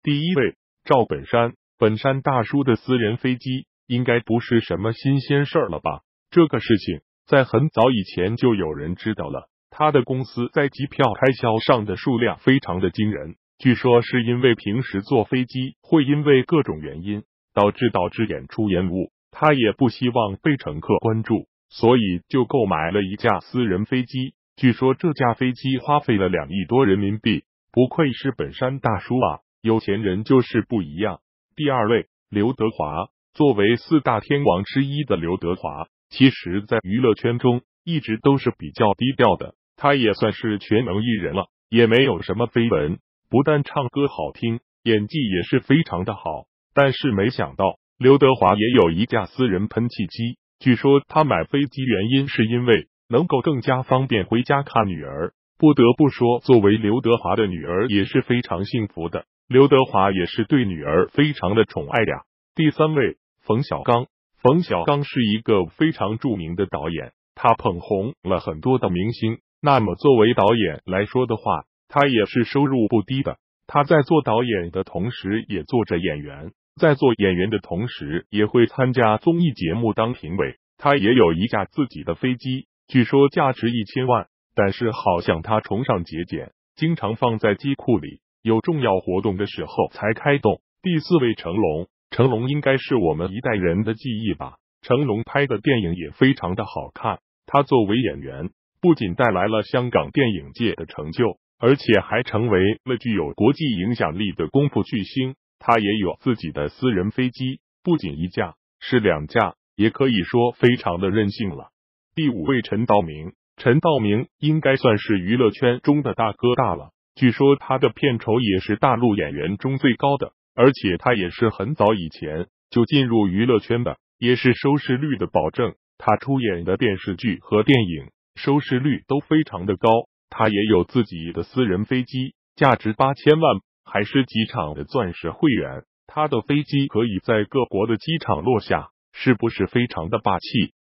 第一位，赵本山。本山大叔的私人飞机应该不是什么新鲜事儿了吧？这个事情在很早以前就有人知道了。他的公司在机票开销上的数量非常的惊人，据说是因为平时坐飞机会因为各种原因导致演出延误，他也不希望被乘客关注，所以就购买了一架私人飞机。据说这架飞机花费了2亿多人民币，不愧是本山大叔啊，有钱人就是不一样。第二位，刘德华。作为4大天王之一的刘德华，其实在娱乐圈中一直都是比较低调的，他也算是全能艺人了，也没有什么绯闻，不但唱歌好听，演技也是非常的好。但是没想到刘德华也有一架私人喷气机，据说他买飞机原因是因为能够更加方便回家看女儿。不得不说，作为刘德华的女儿也是非常幸福的，刘德华也是对女儿非常的宠爱呀。第三位，冯小刚。冯小刚是一个非常著名的导演，他捧红了很多的明星。那么作为导演来说的话，他也是收入不低的。他在做导演的同时也做着演员，在做演员的同时也会参加综艺节目当评委。他也有一架自己的飞机，据说价值1000万，但是好像他崇尚节俭，经常放在机库里，有重要活动的时候才开动。第四位，成龙。成龙应该是我们一代人的记忆吧。成龙拍的电影也非常的好看，他作为演员，不仅带来了香港电影界的成就，而且还成为了具有国际影响力的功夫巨星。他也有自己的私人飞机，不仅1架，是2架，也可以说非常的任性了。第五位，陈道明。陈道明应该算是娱乐圈中的大哥大了，据说他的片酬也是大陆演员中最高的。而且他也是很早以前就进入娱乐圈的，也是收视率的保证。他出演的电视剧和电影收视率都非常的高。他也有自己的私人飞机，价值8000万，还是机场的钻石会员。他的飞机可以在各国的机场落下，是不是非常的霸气？